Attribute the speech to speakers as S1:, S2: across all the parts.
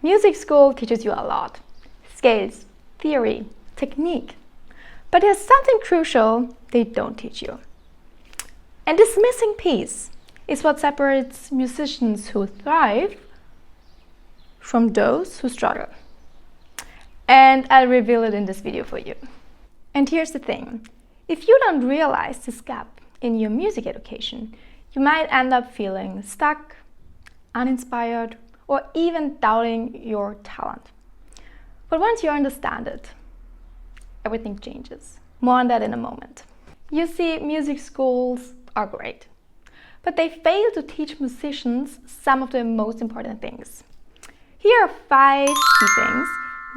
S1: Music school teaches you a lot. Scales, theory, technique. But there's something crucial they don't teach you. And this missing piece is what separates musicians who thrive from those who struggle. And I'll reveal it in this video for you. And here's the thing. If you don't realize this gap in your music education, you might end up feeling stuck, uninspired, or even doubting your talent. But once you understand it, everything changes. More on that in a moment. You see, music schools are great, but they fail to teach musicians some of the most important things. Here are 5 key things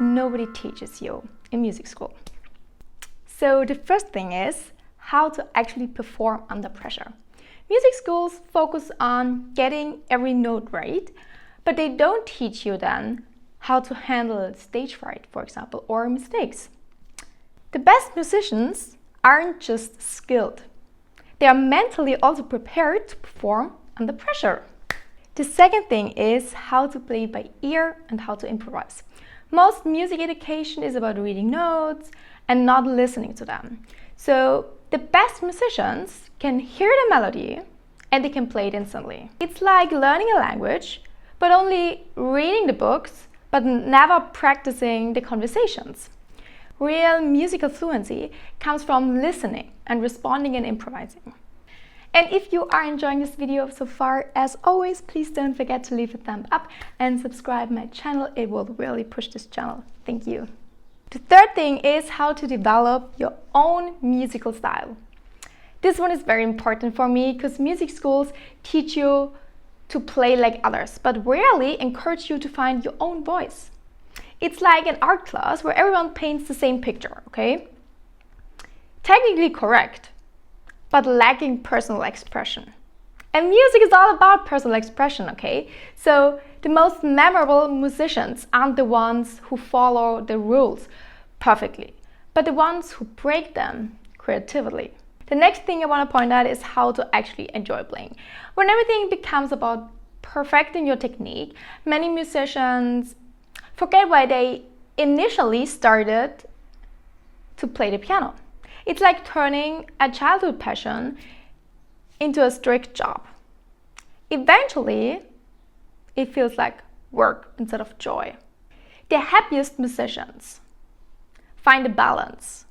S1: nobody teaches you in music school. So the first thing is how to actually perform under pressure. Music schools focus on getting every note right, but they don't teach you then how to handle stage fright, for example, or mistakes. The best musicians aren't just skilled. They are mentally also prepared to perform under pressure. The second thing is how to play by ear and how to improvise. Most music education is about reading notes and not listening to them. So the best musicians can hear the melody and they can play it instantly. It's like learning a language, but only reading the books, but never practicing the conversations. Real musical fluency comes from listening and responding and improvising. And if you are enjoying this video so far, as always, please don't forget to leave a thumb up and subscribe my channel. It will really push this channel. Thank you. The third thing is how to develop your own musical style. This one is very important for me because music schools teach you to play like others, but rarely encourage you to find your own voice. It's like an art class where everyone paints the same picture, okay? Technically correct, but lacking personal expression. And music is all about personal expression, okay? So the most memorable musicians aren't the ones who follow the rules perfectly, but the ones who break them creatively. The next thing I want to point out is how to actually enjoy playing. When everything becomes about perfecting your technique, many musicians forget why they initially started to play the piano. It's like turning a childhood passion into a strict job. Eventually, it feels like work instead of joy. The happiest musicians find a balance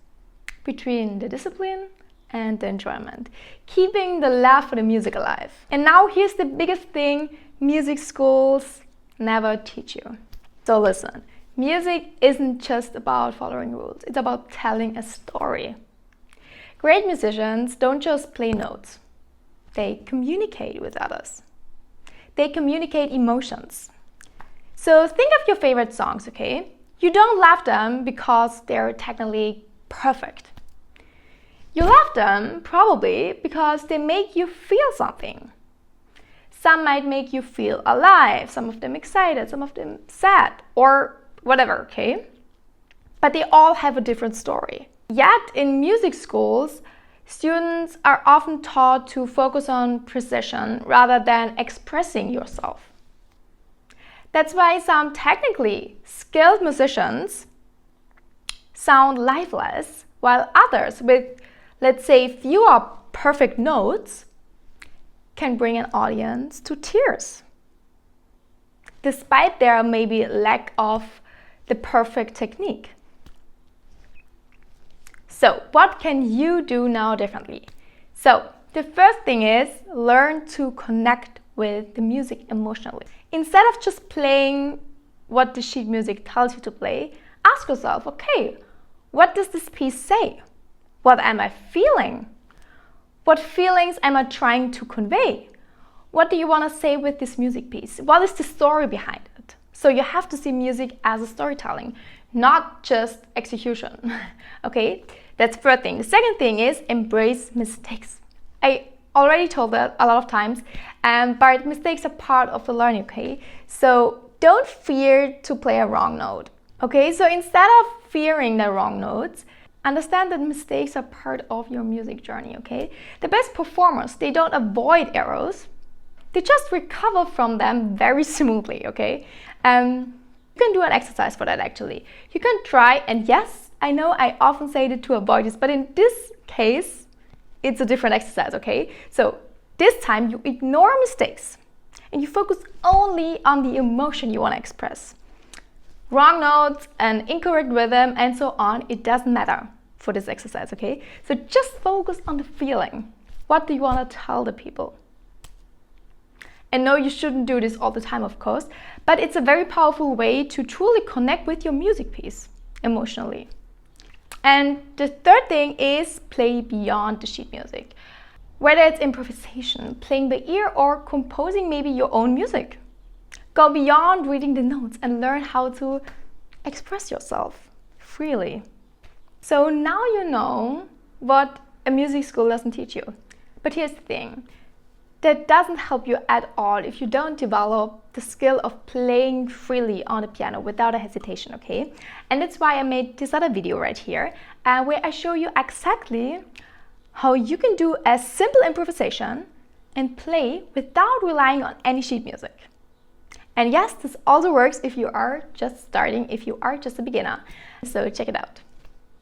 S1: between the discipline and the enjoyment, keeping the love for the music alive. And now here's the biggest thing music schools never teach you. So listen, music isn't just about following rules, it's about telling a story. Great musicians don't just play notes, they communicate with others. They communicate emotions. So think of your favorite songs, okay? You don't love them because they're technically perfect. You love them probably because they make you feel something. Some might make you feel alive, some of them excited, some of them sad, or whatever, okay? But they all have a different story. Yet in music schools, students are often taught to focus on precision rather than expressing yourself. That's why some technically skilled musicians sound lifeless, while others with, let's say, fewer perfect notes can bring an audience to tears, despite their maybe lack of the perfect technique. So what can you do now differently? So the first thing is learn to connect with the music emotionally. Instead of just playing what the sheet music tells you to play, ask yourself, okay, what does this piece say? What am I feeling? What feelings am I trying to convey? What do you want to say with this music piece? What is the story behind it? So you have to see music as a storytelling, not just execution. Okay, that's the first thing. The second thing is embrace mistakes. I already told that a lot of times, but mistakes are part of the learning, okay? So don't fear to play a wrong note, okay? So instead of fearing the wrong notes, understand that mistakes are part of your music journey, okay? The best performers, they don't avoid errors, they just recover from them very smoothly, okay? You can do an exercise for that actually. You can try, and yes, I know I often say it to avoid this, but in this case, it's a different exercise, okay? So this time you ignore mistakes and you focus only on the emotion you want to express. Wrong notes, an incorrect rhythm, and so on, it doesn't matter for this exercise, okay? So just focus on the feeling. What do you want to tell the people? And no, you shouldn't do this all the time, of course, but it's a very powerful way to truly connect with your music piece emotionally. And the third thing is play beyond the sheet music. Whether it's improvisation, playing by ear, or composing maybe your own music. Go beyond reading the notes and learn how to express yourself freely. So now you know what a music school doesn't teach you. But here's the thing. That doesn't help you at all if you don't develop the skill of playing freely on the piano without a hesitation, okay? And that's why I made this other video right here, where I show you exactly how you can do a simple improvisation and play without relying on any sheet music. And yes, this also works if you are just starting, if you are just a beginner. So check it out.